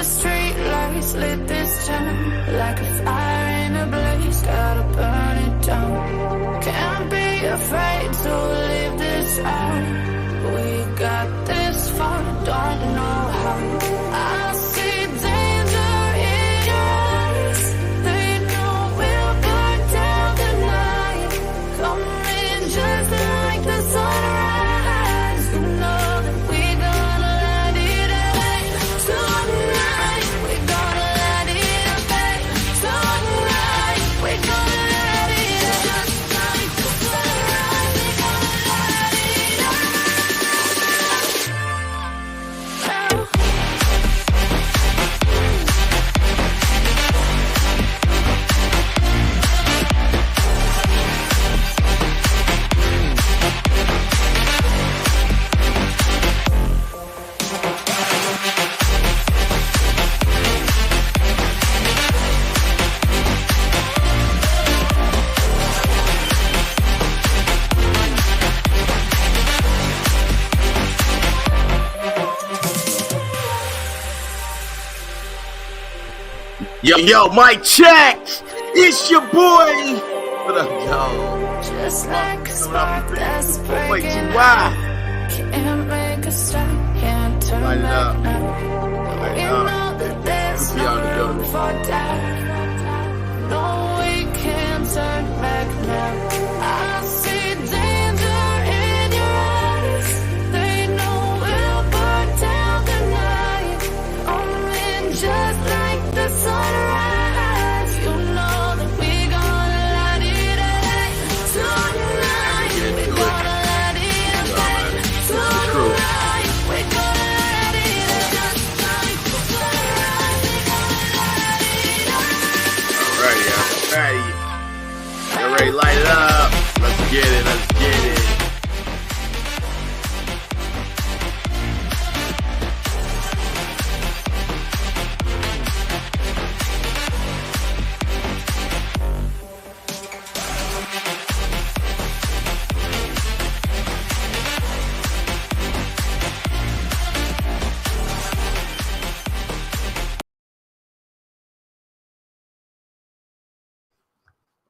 the street lights lit this town like a fire in a blaze, gotta burn it down. Can't be afraid to leave this out. We got this far, don't know how. I see danger in your eyes. They know we'll burn down the night. Coming just like the sunrise. You know that we gonna let it rain. Tonight, we gonna let it rain. Tonight, we gonna let it rain. Just like the sunrise, we gonna let it rain. Yo, mic check. It's your boy. What up, yo? Just like a spark that's Wait, breaking why? Can't make a stop, can't turn Light it back up. now. Light We it up. know that there's Let's be on the no room building. for doubt. No, we can't turn back now. I see danger in your eyes. They know we'll burn down the night. Coming just like the sunrise. You know that we gonna let it rain. Tonight, we gonna let it rain. Tonight, we gonna let it rain. Just like the sunrise, we gonna let it rain. Alrighty, alrighty. Y'all ready to light it up? Let's get it, let's get it.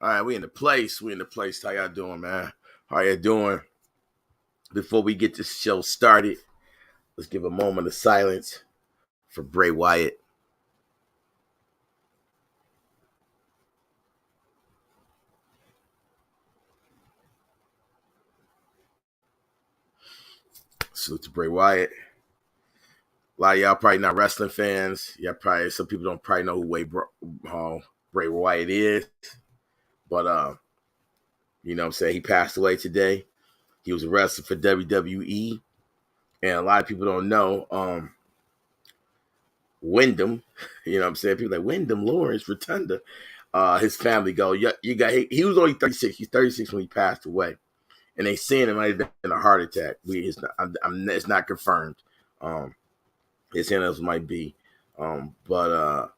All right, we in the place. How y'all doing, man? How y'all doing? Before we get this show started, let's give a moment of silence for Bray Wyatt. Salute to Bray Wyatt. A lot of y'all probably not wrestling fans. Some people don't probably know who Bray Wyatt is. But you know what I'm saying? He passed away today. He was a wrestler for WWE. And a lot of people don't know Wyndham. You know what I'm saying? People like Wyndham, Lawrence, Rotunda. His family go, he was only 36. He's 36 when he passed away. And they saying it might have been a heart attack. It's not confirmed. His hands might be. But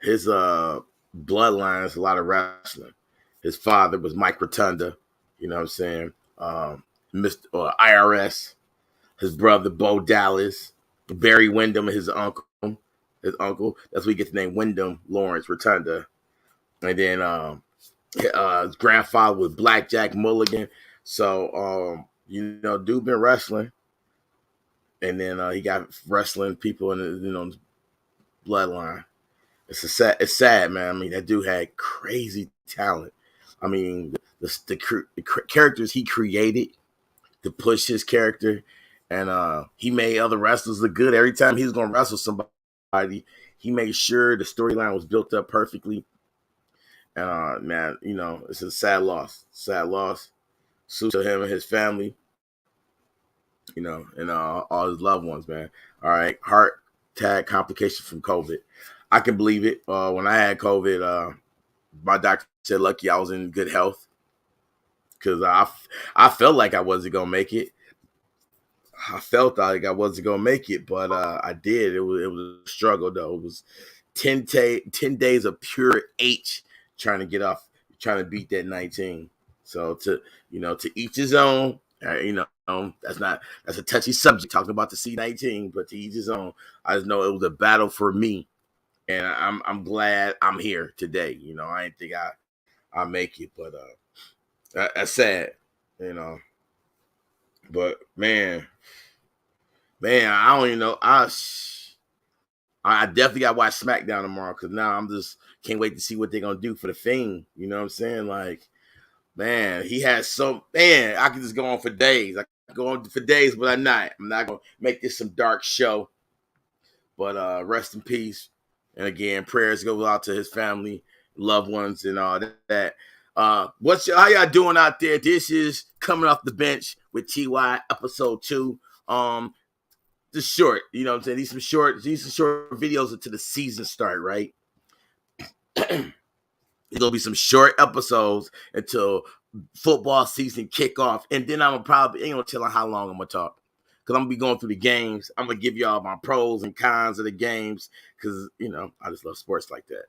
his bloodline is a lot of wrestling. His father was Mike Rotunda, you know what I'm saying? Mr. IRS. His brother, Bo Dallas. Barry Wyndham, his uncle. That's where he gets the name Wyndham Lawrence Rotunda. And then his grandfather was Blackjack Mulligan. So, dude been wrestling. And then he got wrestling people in his bloodline. It's sad, man. I mean, that dude had crazy talent. I mean, the characters he created to push his character, and he made other wrestlers look good. Every time he was going to wrestle somebody, he made sure the storyline was built up perfectly. And man, it's a sad loss. Salute to him and his family, and all his loved ones, man. All right, heart attack complication from COVID. I can believe it. When I had COVID, my doctor said lucky I was in good health because I felt like I wasn't gonna make it. But I did. It was a struggle though. It was 10 days of pure H trying to beat that 19. So to each his own. That's a touchy subject talking about the C19, but to each his own. I just know it was a battle for me and I'm glad I'm here today. I didn't think I make it, but that's sad. You know, but man, I don't even know. I definitely got to watch SmackDown tomorrow because now I'm just can't wait to see what they're gonna do for the Fiend. You know what I'm saying? Like, man, he has so man. I can just go on for days. I can go on for days, but I'm not. I'm not gonna make this some dark show. But rest in peace. And again, prayers go out to his family, loved ones, and all that. How y'all doing out there? This is Coming Off the Bench with TY, episode 2. Just short, you know what I'm saying? These are short videos until the season start, right? There'll be some short episodes until football season kick off, and then I'm probably ain't gonna tell how long I'm gonna talk because I'm gonna be going through the games. I'm gonna give y'all my pros and cons of the games because I just love sports like that.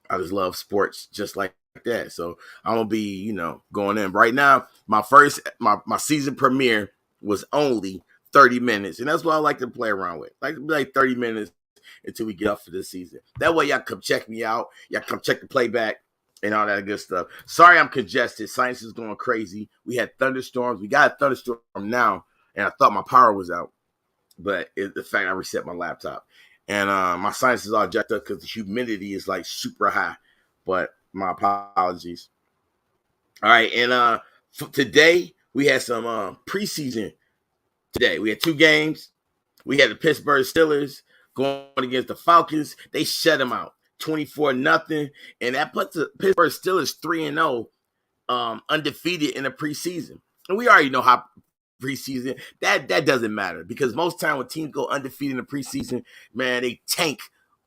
I just love sports just like that. So I'm gonna be going in right now. My season premiere was only 30 minutes, and that's what I like to play around with. Like 30 minutes until we get up for this season. That way y'all come check me out. Y'all come check the playback and all that good stuff. Sorry I'm congested. Science is going crazy. We had thunderstorms. We got a thunderstorm now, and I thought my power was out. But the fact I reset my laptop. And my sinus is all jacked up because the humidity is like super high. But my apologies. All right, and today we had some preseason. Today we had 2 games. We had the Pittsburgh Steelers going against the Falcons. They shut them out 24-0, and that puts the Pittsburgh Steelers 3-0, undefeated in the preseason. And we already know how preseason that doesn't matter because most time when teams go undefeated in the preseason, man, they tank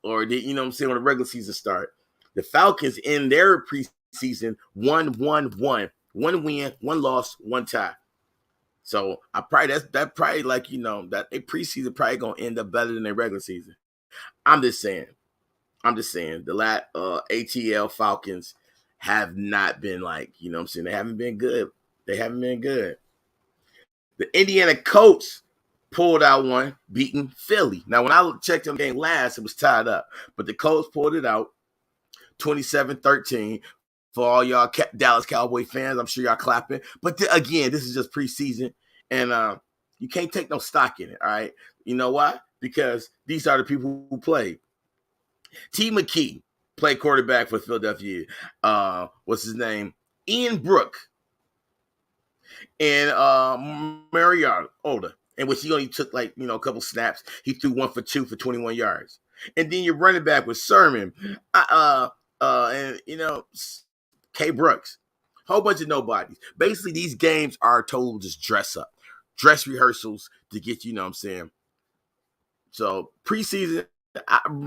or they, when the regular season start. The Falcons in their preseason 1-1-1, 1 win, 1 loss, 1 tie. So I probably that probably like that their preseason probably gonna end up better than their regular season. I'm just saying the ATL Falcons have not been like they haven't been good. They haven't been good. The Indiana Colts pulled out one, beating Philly. Now, when I checked the game last, it was tied up. But the Colts pulled it out 27-13. For all y'all Dallas Cowboy fans, I'm sure y'all clapping. But again, this is just preseason. And you can't take no stock in it, all right? You know why? Because these are the people who played. T. McKee played quarterback for Philadelphia. What's his name? Ian Brook. And Mariota, in which he only took a couple snaps. He threw 1 for 2 for 21 yards. And then your running back was Sermon, and K. Brooks, whole bunch of nobodies. Basically, these games are total just dress rehearsals to get you know what I'm saying. So preseason,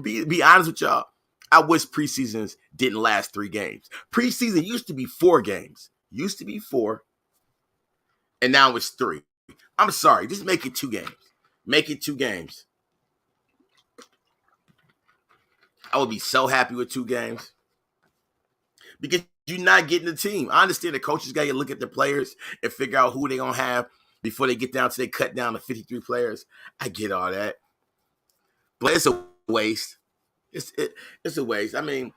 be honest with y'all, I wish preseasons didn't last 3 games. Preseason used to be 4 games. And now it's 3. I'm sorry. Just make it 2 games. Make it 2 games. I would be so happy with 2 games. Because you're not getting the team. I understand the coaches got to look at the players and figure out who they're going to have before they get down to they cut down to 53 players. I get all that. But it's a waste. It's a waste. I mean,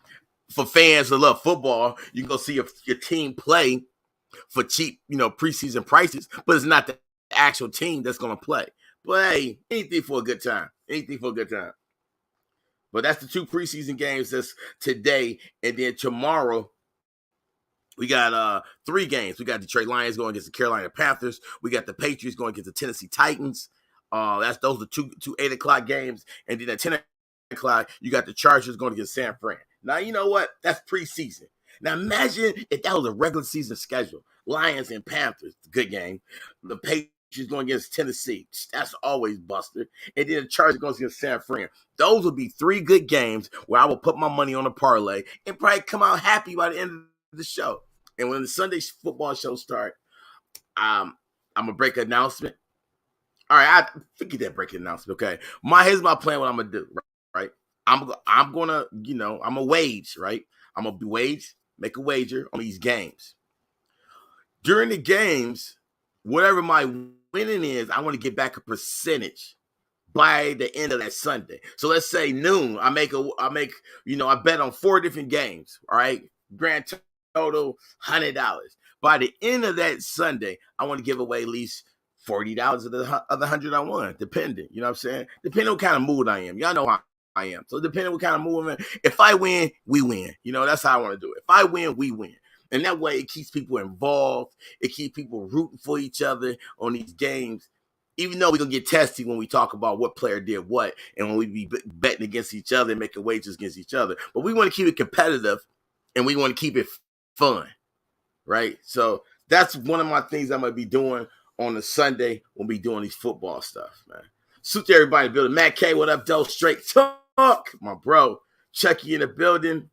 for fans that love football, you can go see your team play for cheap, preseason prices, but it's not the actual team that's going to play. But hey, anything for a good time. But that's the 2 preseason games that's today. And then tomorrow, we got 3 games. We got Detroit Lions going against the Carolina Panthers. We got the Patriots going against the Tennessee Titans. Those are two 8 o'clock games. And then at 10 o'clock, you got the Chargers going against San Fran. Now, you know what? That's preseason. Now, imagine if that was a regular season schedule. Lions and Panthers, good game. The Patriots going against Tennessee. That's always busted. And then the Chargers going against San Fran. Those would be 3 good games where I will put my money on a parlay and probably come out happy by the end of the show. And when the Sunday football show start, I'm going to break an announcement. All right, I forget that breaking announcement, okay? Here's my plan, what I'm going to do, right? I'm going to, I'm a wage, right? I'm going to make a wager on these games. During the games, whatever my winning is, I want to get back a percentage by the end of that Sunday. So let's say noon. I bet on 4 different games. All right, grand total $100. By the end of that Sunday, I want to give away at least $40 of the 100 I won, depending. You know what I'm saying? Depending on what kind of mood I am. Y'all know how I am. So depending on what kind of mood I'm in, if I win, we win. You know, that's how I want to do it. If I win, we win. And that way it keeps people involved. It keeps people rooting for each other on these games. Even though we're going to get testy when we talk about what player did what and when we be betting against each other and making wagers against each other. But we want to keep it competitive and we want to keep it fun, right? So that's one of my things I'm going to be doing on the Sunday when we doing these football stuff, man. Salute to everybody in the building. Matt K, what up, though? Straight talk, my bro. Chucky in the building.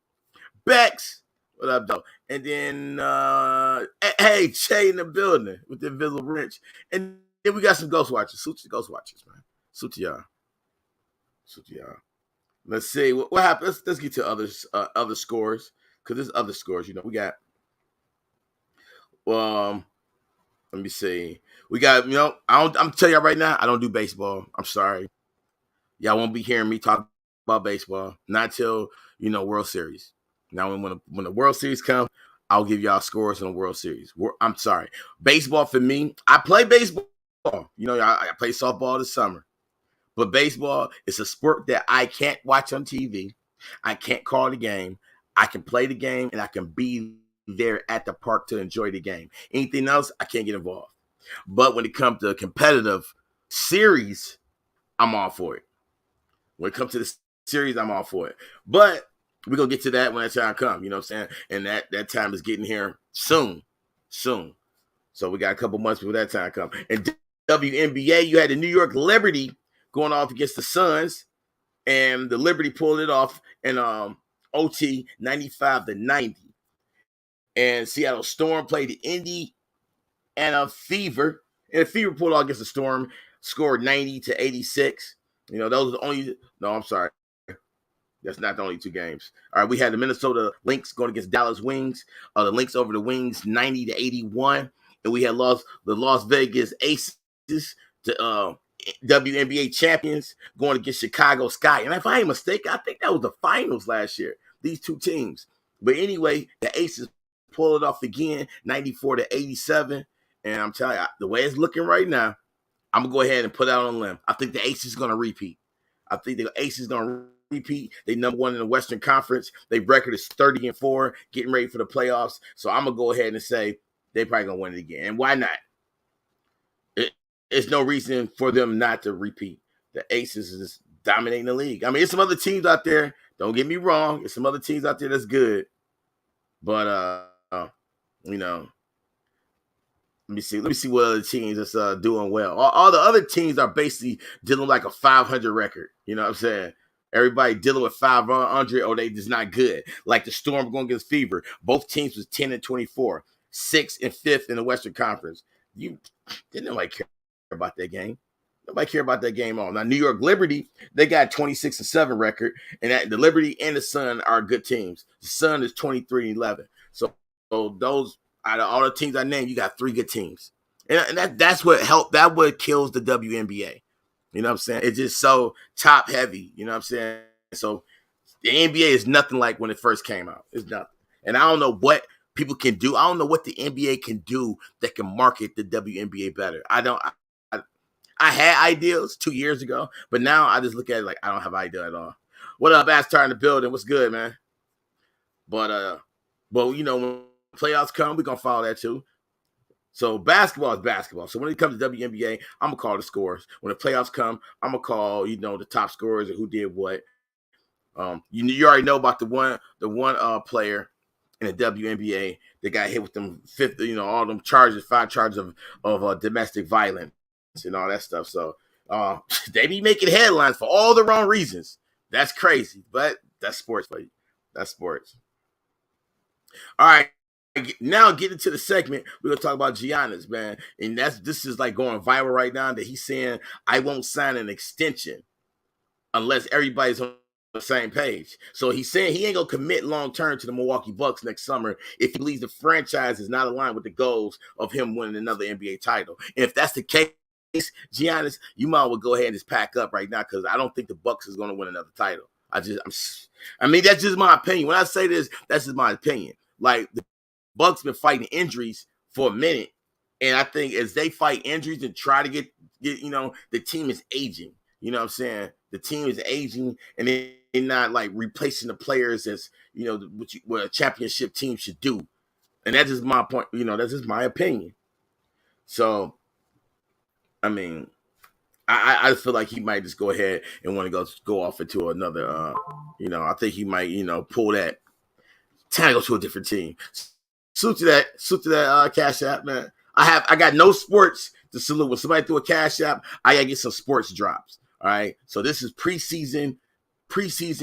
Bex, what up, though? And then, hey, Che in the building with the invisible wrench. And then we got some Ghost Watchers. Salute to the Ghost Watchers, man. Salute to y'all. Salute to y'all. Let's see what happened. Let's get to other scores, because there's other scores. You know, we got. Let me see. We got, I'm telling y'all right now, I don't do baseball. I'm sorry. Y'all won't be hearing me talk about baseball. Not till, World Series. Now, when the World Series comes, I'll give y'all scores on the World Series. I'm sorry. Baseball for me, I play baseball. I play softball this summer. But baseball is a sport that I can't watch on TV. I can't call the game. I can play the game, and I can be there at the park to enjoy the game. Anything else, I can't get involved. But when it comes to a competitive series, I'm all for it. When it comes to the series, I'm all for it. But we're going to get to that when that time comes, you know what I'm saying? And that time is getting here soon. So we got a couple months before that time comes. And WNBA, you had the New York Liberty going off against the Suns, and the Liberty pulled it off in OT 95-90. And Seattle Storm played the Indiana Fever. And the Fever pulled off against the Storm, scored 90-86. Those are the only. No, I'm sorry. That's not the only 2 games. All right, we had the Minnesota Lynx going against Dallas Wings. The Lynx over the Wings, 90-81. And we had the Las Vegas Aces, the WNBA champions, going against Chicago Sky. And if I ain't mistaken, I think that was the finals last year, these 2 teams. But anyway, the Aces pull it off again, 94-87. And I'm telling you, the way it's looking right now, I'm going to go ahead and put out on a limb. I think the Aces is going to repeat. I think the Aces is going to repeat. They number 1 in the Western Conference. Their record is 30-4, getting ready for the playoffs. So I'm going to go ahead and say they probably going to win it again. And why not? It's no reason for them not to repeat. The Aces is dominating the league. I mean, there's some other teams out there. Don't get me wrong. There's some other teams out there that's good. But, let me see what other teams that's doing well. All the other teams are basically dealing like a 500 record. You know what I'm saying? Everybody dealing with 500, or they just not good. Like the Storm going against Fever. Both teams was 10-24, 6th and 5th in the Western Conference. Didn't nobody care about that game. Nobody care about that game at all. Now, New York Liberty, they got 26-7 record, and the Liberty and the Sun are good teams. The Sun is 23-11. So those, out of all the teams I named, you got 3 good teams. And that's what helped. That what kills the WNBA. You know what I'm saying? It's just so top heavy. You know what I'm saying? So the NBA is nothing like when it first came out. It's nothing. And I don't know what people can do. I don't know what the NBA can do that can market the WNBA better. I had ideas 2 years ago, but now I just look at it like I don't have an idea at all. What up, Astar in the building? What's good, man? But when playoffs come, we're gonna follow that too. So basketball is basketball. So when it comes to WNBA, I'm gonna call the scores. When the playoffs come, I'm gonna call the top scorers and who did what. You already know about the one player in the WNBA that got hit with them all them charges, 5 charges of domestic violence and all that stuff. So they be making headlines for all the wrong reasons. That's crazy, but that's sports, buddy. That's sports. All right. Now get into the segment. We're gonna talk about Giannis, man, and this is like going viral right now. That he's saying I won't sign an extension unless everybody's on the same page. So he's saying he ain't gonna commit long term to the Milwaukee Bucks next summer if he believes the franchise is not aligned with the goals of him winning another NBA title. And if that's the case, Giannis, you might well go ahead and just pack up right now because I don't think the Bucks is going to win another title. I mean, that's just my opinion. When I say this, that's just my opinion. Like the Bucks been fighting injuries for a minute, and I think as they fight injuries and try to get the team is aging. You know what I'm saying? The team is aging, and they're not like replacing the players as what a championship team should do. And that's just my point. That's just my opinion. So, I mean, I feel like he might just go ahead and want to go off into another. I think he might pull that time to go to a different team. Salute to that Cash App, man. I got no sports to salute. When somebody threw a Cash App, I gotta get some sports drops. All right. So this is preseason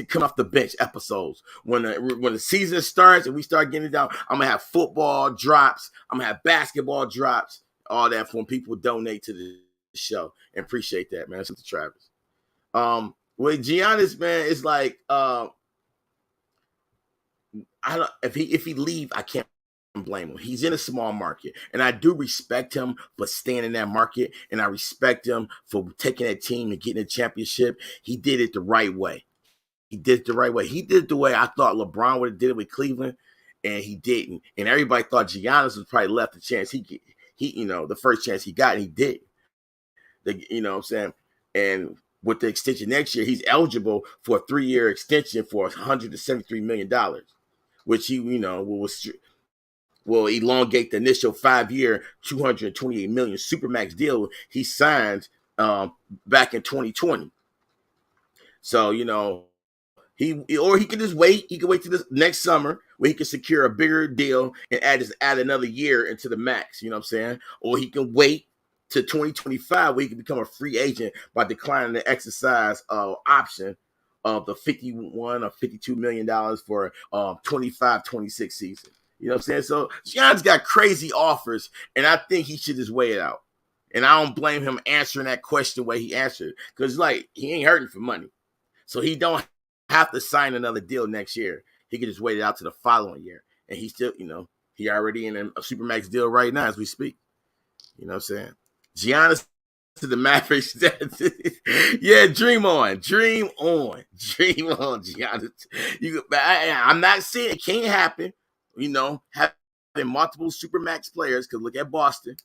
come off the bench episodes. When the season starts and we start getting it down, I'm gonna have football drops. I'm gonna have basketball drops. All that for when people donate to the show. And appreciate that, man. Salute to Travis. With Giannis, man, it's like if he leave, I can't blame him. He's in a small market, and I do respect him for staying in that market, and I respect him for taking that team and getting a championship. He did it the right way. He did it the right way. He did it the way I thought LeBron would have did it with Cleveland, and he didn't. And everybody thought Giannis was probably left the chance he the first chance he got, and he did. You know what I'm saying? And with the extension next year, he's eligible for a 3-year extension for $173 million, which he will elongate the initial 5-year, $228 million supermax deal he signed back in 2020. So he can just wait. He can wait till this next summer where he can secure a bigger deal and add another year into the max. You know what I'm saying? Or he can wait to 2025 where he can become a free agent by declining the exercise option of the $51 or $52 million for 25-26 season. You know what I'm saying? So Giannis got crazy offers, and I think he should just weigh it out. And I don't blame him answering that question the way he answered, because he ain't hurting for money. So he don't have to sign another deal next year. He can just wait it out to the following year. And he still, he already in a Supermax deal right now as we speak. You know what I'm saying? Giannis to the Mavericks. Yeah, dream on, Giannis. I'm not saying it can't happen. Having multiple Supermax players, because look at Boston.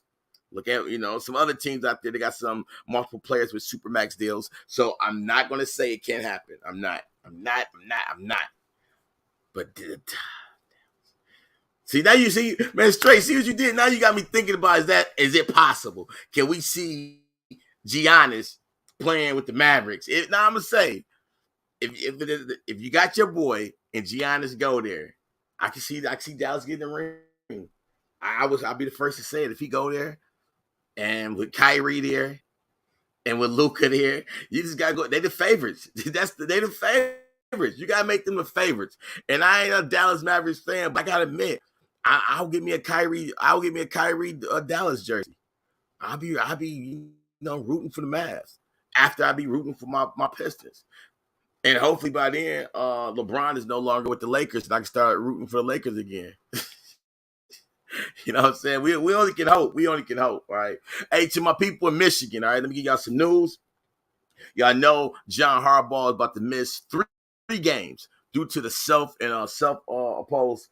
Look at, some other teams out there. They got some multiple players with Supermax deals. So I'm not going to say it can't happen. I'm not. But see, now you see, man, straight, see what you did? Now you got me thinking about, is it possible? Can we see Giannis playing with the Mavericks? Now I'm going to say, if you got your boy and Giannis go there, I can see Dallas getting the ring. I'll be the first to say it. If he go there, and with Kyrie there, and with Luka there, you just gotta go. They the favorites. They the favorites. You gotta make them the favorites. And I ain't a Dallas Mavericks fan, but I gotta admit, I'll give me a Kyrie. Dallas jersey. I'll be rooting for the Mavs after I be rooting for my Pistons. And hopefully by then, LeBron is no longer with the Lakers, and I can start rooting for the Lakers again. You know what I'm saying? We only can hope. All right. Hey, to my people in Michigan, all right, let me give y'all some news. Y'all know John Harbaugh is about to miss three games due to the self-imposed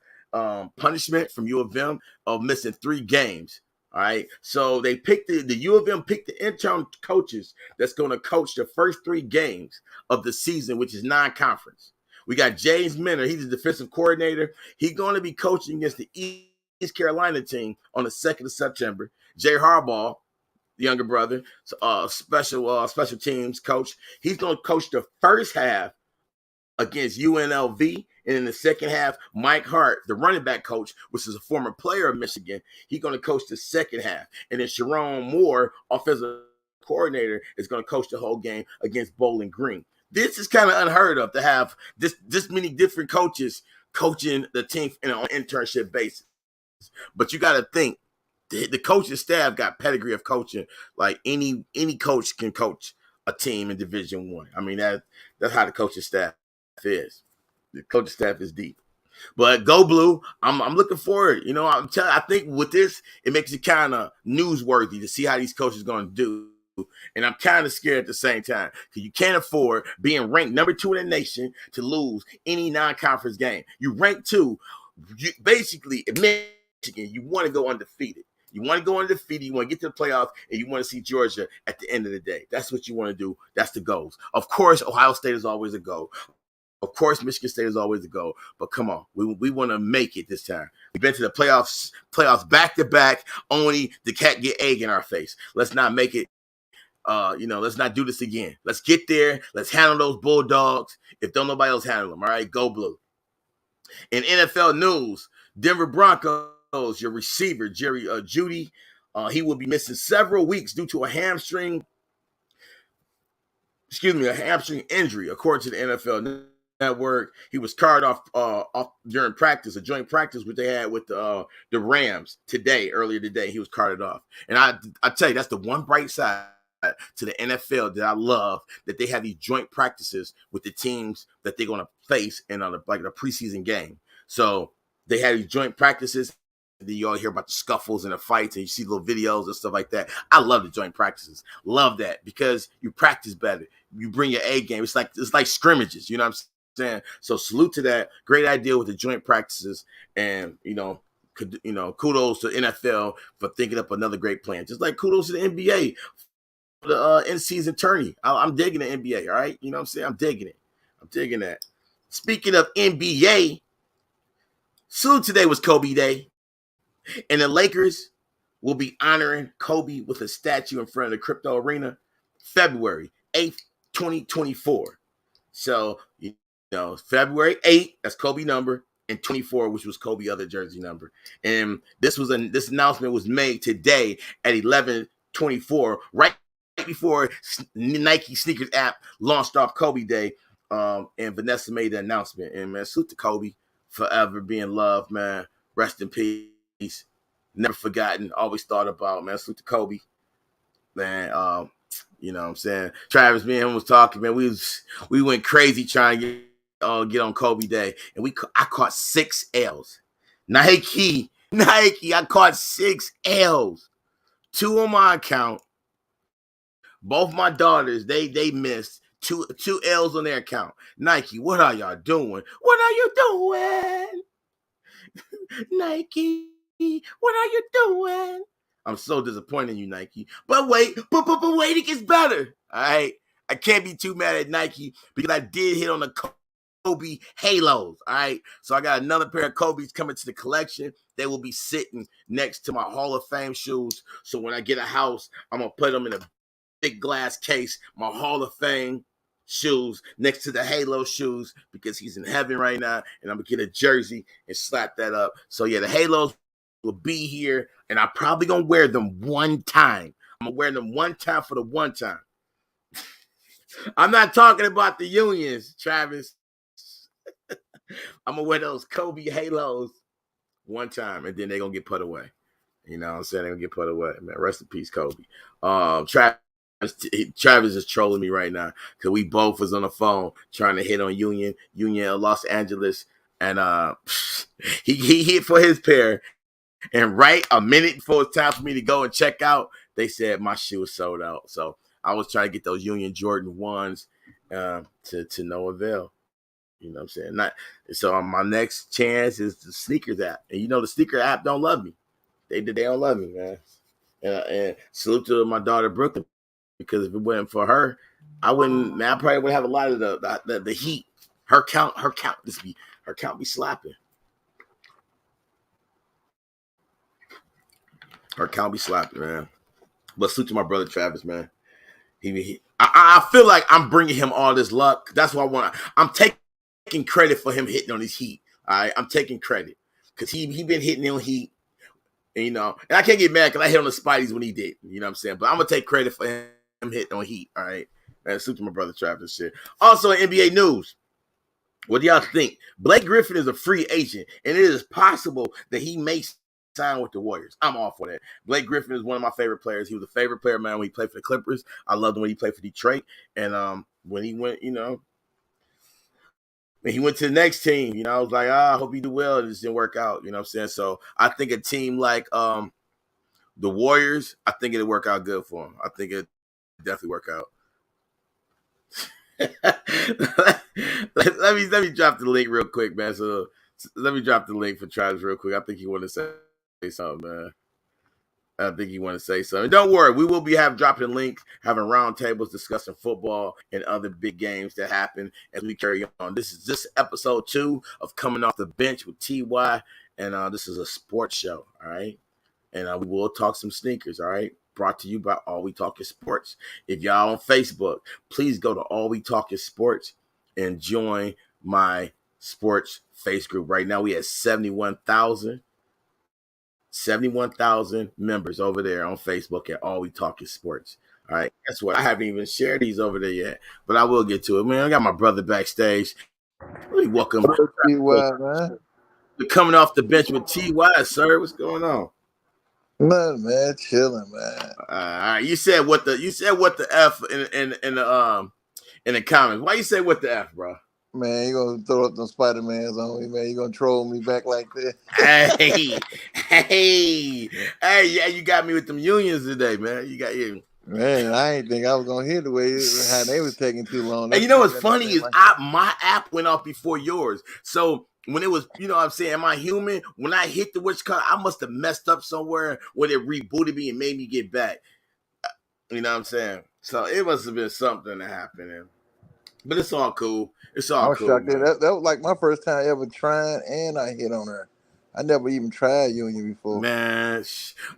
punishment from U of M of missing 3 games. All right. So they picked the U of M picked the interim coaches that's going to coach the first 3 games of the season, which is non-conference. We got James Minner. He's the defensive coordinator. He's going to be coaching against the East Carolina team on the 2nd of September. Jay Harbaugh, the younger brother, special teams coach. He's going to coach the first half against UNLV, and in the second half, Mike Hart, the running back coach, which is a former player of Michigan, he's going to coach the second half. And then Sharon Moore, offensive coordinator, is going to coach the whole game against Bowling Green. This is kind of unheard of to have this many different coaches coaching the team on an internship basis. But you got to think, the coaching staff got pedigree of coaching. Like any coach can coach a team in Division One. I mean, that's how the coaching staff is. The coaching staff is deep. But go blue. I'm looking forward. I think with this, it makes it kind of newsworthy to see how these coaches are going to do. and I'm kind of scared at the same time because you can't afford being ranked number 2 in the nation to lose any non-conference game. You rank 2, basically, in Michigan, you want to go undefeated. You want to go undefeated. You want to get to the playoffs, and you want to see Georgia at the end of the day. That's what you want to do. That's the goals. Of course, Ohio State is always a goal. Of course, Michigan State is always a goal. But come on, we want to make it this time. We've been to the playoffs back to back. Only the cat get egg in our face. Let's not make it. Let's not do this again. Let's get there. Let's handle those Bulldogs. If don't nobody else handle them, all right, go blue. In NFL news, Denver Broncos, your receiver, Jerry Jeudy, he will be missing several weeks due to a hamstring injury, according to the NFL Network. He was carted off during practice, a joint practice which they had with the Rams earlier today. He was carted off. And I tell you, that's the one bright side to the NFL that I love, that they have these joint practices with the teams that they're going to face in a preseason game. So they had these joint practices. Then you all hear about the scuffles and the fights, and you see little videos and stuff like that. I love the joint practices. Love that because you practice better. You bring your A game. It's like scrimmages. You know what I'm saying? So salute to that. Great idea with the joint practices, and kudos to NFL for thinking up another great plan. Just like kudos to the NBA. The in-season tourney. I'm digging the NBA, all right? You know what I'm saying? I'm digging it. I'm digging that. Speaking of NBA, soon today was Kobe Day, and the Lakers will be honoring Kobe with a statue in front of the Crypto Arena February 8th, 2024. So, February 8th, that's Kobe number, and 24, which was Kobe other jersey number. And this announcement was made today at 11:24, right before Nike sneakers app launched off Kobe Day, and Vanessa made the announcement. And man, salute to Kobe, forever being loved, man. Rest in peace, never forgotten, always thought about, man. Salute to Kobe, man. You know what I'm saying? Travis, me and him was talking, man. We went crazy trying to get on Kobe Day, and I caught 6 L's. Nike, I caught 6 L's, 2 on my account. Both my daughters, they missed two L's on their account. Nike, what are y'all doing? What are you doing? Nike, what are you doing? I'm so disappointed in you, Nike. But wait, it gets better. All right. I can't be too mad at Nike because I did hit on the Kobe Halos. All right. So I got another pair of Kobe's coming to the collection. They will be sitting next to my Hall of Fame shoes. So when I get a house, I'm going to put them in a big glass case, my Hall of Fame shoes next to the Halo shoes, because he's in heaven right now, and I'm going to get a jersey and slap that up. So yeah, the Halos will be here, and I'm probably going to wear them one time. I'm going to wear them one time for the one time. I'm not talking about the Unions, Travis. I'm going to wear those Kobe Halos one time, and then they're going to get put away. You know what I'm saying? They're going to get put away. Man, rest in peace, Kobe. Travis is trolling me right now because we both was on the phone trying to hit on Union Los Angeles, and he hit for his pair, and right a minute before it's time for me to go and check out, they said my shoe was sold out. So I was trying to get those Union Jordan 1s to no avail. You know what I'm saying? So my next chance is the sneakers app, and the sneaker app don't love me. They don't love me, man. And salute to my daughter Brooklyn, because if it wasn't for her, I probably would have a lot of the heat. Her count be slapping. Her count be slapping, man. But salute to my brother Travis, man. I feel like I'm bringing him all this luck. That's what I want. I'm taking credit for him hitting on his heat. All right, I'm taking credit because he been hitting on heat. And I can't get mad because I hit on the Spideys when he did. You know what I'm saying? But I'm going to take credit for him hitting on heat. All right? Man, salute to my brother Travis. Shit. Also in NBA news, what do y'all think? Blake Griffin is a free agent, and it is possible that he may sign with the Warriors. I'm all for that. Blake Griffin is one of my favorite players. He was a favorite player, man, when he played for the Clippers. I loved him when he played for Detroit. And when he went, when he went to the next team, I was like, I hope he do well. It just didn't work out. You know what I'm saying? So I think a team like the Warriors, I think it'll work out good for him. I think definitely work out. let me drop the link real quick, man. So let me drop the link for Travis real quick. I think he want to say something, man. I think you want to say something. Don't worry, we will be dropping links, having roundtables discussing football and other big games that happen as we carry on. This is just episode 2 of Coming Off the Bench with TY, and this is a sports show, all right? And we will talk some sneakers, all right? Brought to you by All We Talk Is Sports. If y'all on Facebook, please go to All We Talk Is Sports and join my sports face group. Right now, we have 71,000 members over there on Facebook at All We Talk Is Sports. All right. Guess what? I haven't even shared these over there yet, but I will get to it. Man, I got my brother backstage. Let me welcome man. Coming Off the Bench with TY, sir. What's going on? Nothing, man. Chilling, man. All right. You said what the F in the comments. Why you say what the F, bro? Man, you gonna throw up them Spider-Mans on me, man. You gonna troll me back like that? hey, yeah, you got me with them unions today, man. You got you. Man, I ain't think I was gonna hear the way how they was taking too long. And you know what's funny is my app went off before yours. So when it was, you know what I'm saying, am I human? When I hit the I must have messed up somewhere when it rebooted me and made me get back. You know what I'm saying? So it must have been something that happened. But it's all cool. It's all cool. Shocked. That was like my first time ever trying, and I hit on her. I never even tried Union before. Man,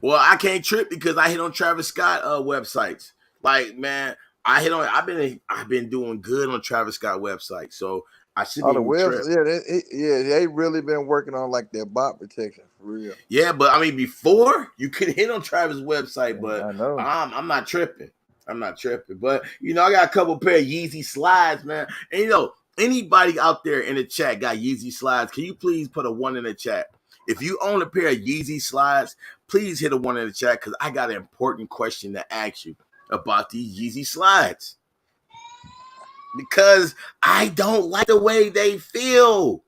well, I can't trip because I hit on Travis Scott websites. Like, man, I've been doing good on Travis Scott website, so I shouldn't even trip. They really been working on like their bot protection for real. Yeah, but I mean, before you could hit on Travis' website, but I know. I'm not tripping. I'm not tripping, but you know, I got a couple pair of Yeezy slides, man. And you know, anybody out there in the chat got Yeezy slides? Can you please put a 1 in the chat? If you own a pair of Yeezy slides, please hit a 1 in the chat because I got an important question to ask you about these Yeezy slides. Because I don't like the way they feel.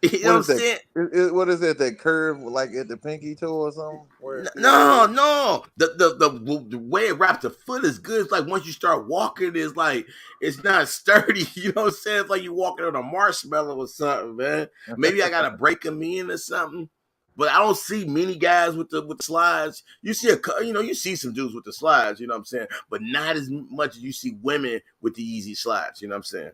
You know what I'm saying? What is that? That curve, like at the pinky toe or something? No. The way it wraps the foot is good. It's like once you start walking, it's not sturdy. You know what I'm saying? It's like you walking on a marshmallow or something, man. Maybe I gotta break them in or something. But I don't see many guys with the slides. You see you see some dudes with the slides. You know what I'm saying? But not as much as you see women with the easy slides. You know what I'm saying?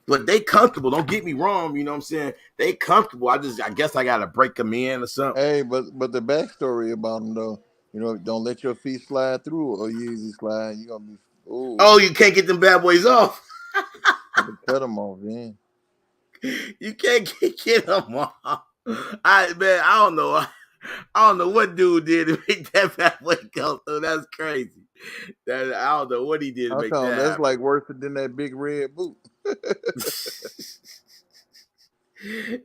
But they comfortable. Don't get me wrong. You know what I'm saying? They comfortable. I guess I got to break them in or something. Hey, but the backstory about them, though, you know, don't let your feet slide through or Yeezy slide. You're going to be, ooh. Oh, you can't get them bad boys off. Cut them off, man. You can't get them off. I don't know. I don't know what dude did to make that bad boy go through. That's crazy. I don't know what he did to make that. That's like worse than that big red boot.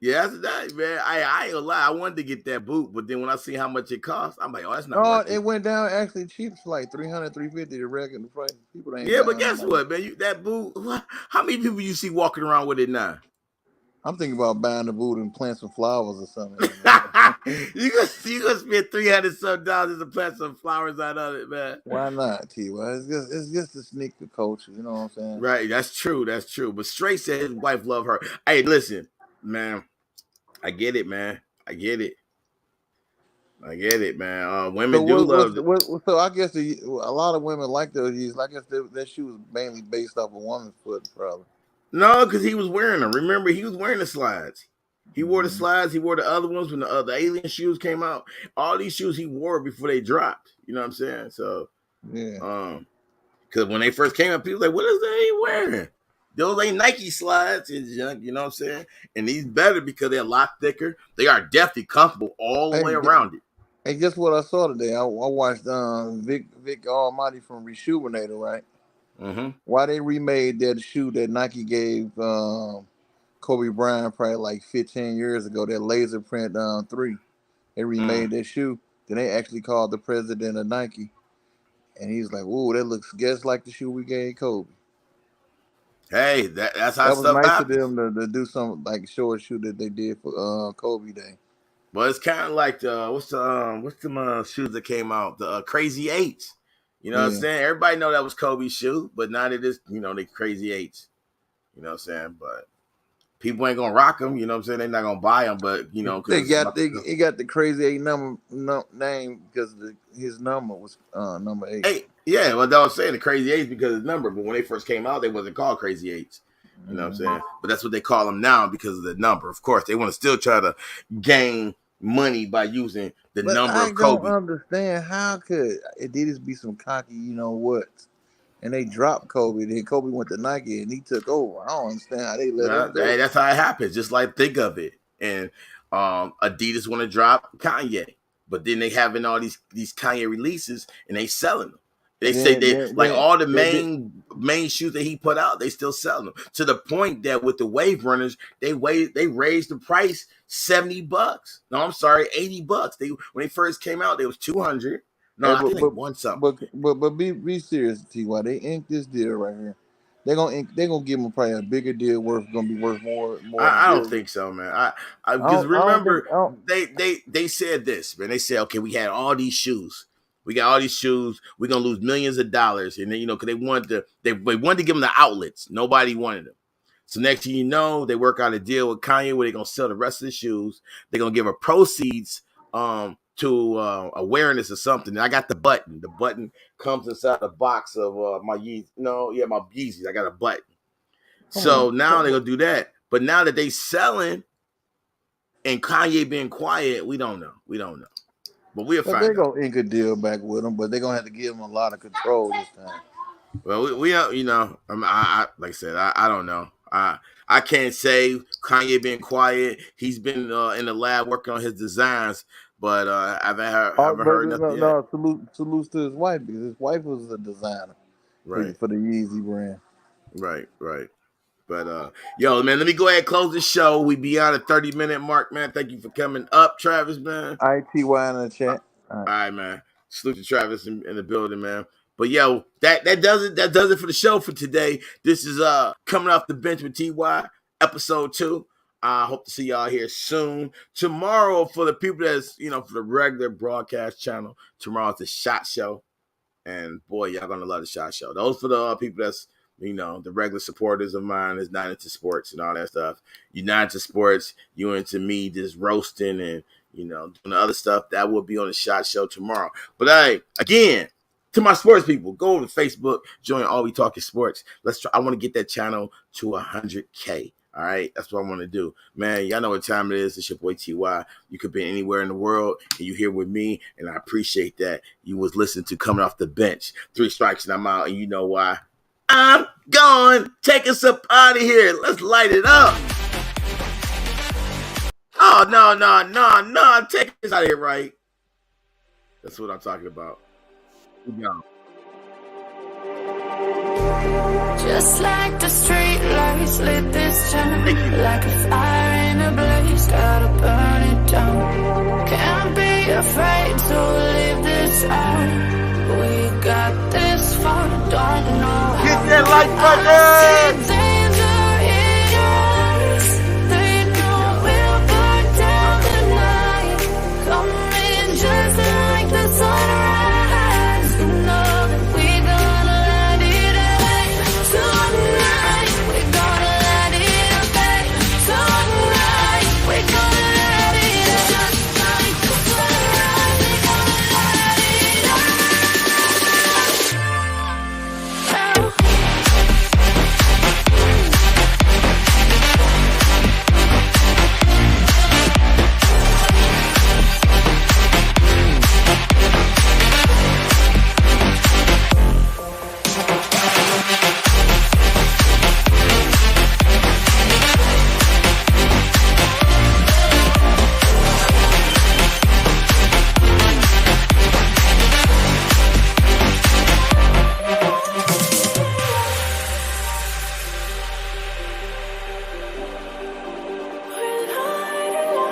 Yeah, that's nice, man. I ain't gonna lie. I wanted to get that boot, but then when I see how much it costs, I'm like, oh, that's not worth it. It went down actually cheap. It's like $300, $350 the regular price. People ain't. Yeah, but guess what, man? That boot. How many people you see walking around with it now? I'm thinking about buying the boot and plant some flowers or something. you gonna spend $300 to plant some flowers out of it, man. Why not, T.Y.? It's just a sneaker culture. You know what I'm saying? Right. That's true. But Straight said his wife loved her. Hey, listen, man. I get it, man. I get it, man. Women do love it. So I guess a lot of women like those Yeezys. I guess that shoe was mainly based off a woman's foot, probably. No, because he was wearing them. Remember, he was wearing the slides. He wore the slides. He wore the other ones when the other alien shoes came out. All these shoes he wore before they dropped. You know what I'm saying? So, yeah. Because when they first came out, people were like, what is that he wearing? Those ain't Nike slides. It's junk, you know what I'm saying? And these better because they're a lot thicker. They are definitely comfortable all the way around it. Hey, guess what I saw today? I watched Vic Almighty from Reshoenator, right? Mm-hmm. Why they remade that shoe that Nike gave Kobe Bryant probably like 15 years ago, that laser print 3. They remade that shoe. Then they actually called the president of Nike. And he's like, ooh, that looks just like the shoe we gave Kobe. Hey, that's how that was nice happens. of them to do something like show a shoe that they did for Kobe Day. Well, it's kind of like what's the shoes that came out? The Crazy 8s. You know what I'm saying? Everybody know that was Kobe's shoe, but now they just, they crazy eights. You know what I'm saying? But people ain't gonna rock them. You know what I'm saying? They're not gonna buy them, but he got the crazy 8 name because his number was number 8. Yeah, well, I was saying the crazy eights because of the number, but when they first came out, they wasn't called crazy eights. You know what I'm saying? But that's what they call them now because of the number. Of course, they want to still try to gain money by using the number of Kobe. I don't understand how could Adidas be some cocky, and they dropped Kobe. Then Kobe went to Nike and he took over. I don't understand how they let him do it. That's how it happens. Just like think of it. And Adidas want to drop Kanye, but then they having all these Kanye releases and they selling them. They say all the main shoes that he put out, they still selling them to the point that with the Wave Runners, they raised the price $70. No, I'm sorry, $80. When they first came out, they was $200. No, I think they won something. But be serious, Ty. They inked this deal right here. They're gonna give him probably a bigger deal gonna be worth more. I don't think so, man. Because remember they said this, man. They said, okay, we had all these shoes. We got all these shoes. We're gonna lose millions of dollars, and then because they wanted to give them the outlets. Nobody wanted them. So next thing you know, they work out a deal with Kanye where they're gonna sell the rest of the shoes. They're gonna give her proceeds to awareness or something. And I got the button. The button comes inside the box of my Yeezys. My Yeezys. I got a button. So now they're gonna do that. But now that they selling and Kanye being quiet, we don't know. But we'll find out. They're going to ink a deal back with him, but they're going to have to give him a lot of control this time. Well, we like I said, I don't know. I can't say Kanye being quiet. He's been in the lab working on his designs, but I haven't heard nothing yet. No, salute to his wife because his wife was a designer for the Yeezy brand. Right. But yo, man, let me go ahead and close the show. We beyond a 30-minute mark, man. Thank you for coming up, Travis, man. ITY in the chat. All right, man. Salute to Travis in the building, man. But yo, that does it for the show for today. This is coming off the bench with TY, episode 2. I hope to see y'all here soon. Tomorrow, for the people that's for the regular broadcast channel, tomorrow's the Shot Show, and boy, y'all gonna love the Shot Show. Those for the people that's the regular supporters of mine is not into sports and all that stuff. You're not into sports. You're into me just roasting and, doing the other stuff. That will be on the Shot Show tomorrow. But hey, again, to my sports people, go over to Facebook, join All We Talk Is Sports. I want to get that channel to 100K. All right, that's what I want to do, man. Y'all know what time it is. It's your boy TY. You could be anywhere in the world, and you here with me, and I appreciate that. You was listening to Coming Off the Bench. 3 strikes and I'm out, and you know why. I'm gone. Take us up out of here. Let's light it up. Oh, no. Take us out of here, right? That's what I'm talking about. No. Just like the street lights lit this town, like a fire in a blaze, gotta burn it down. Can't be afraid to leave this out. We got this far, don't know. Get that like button.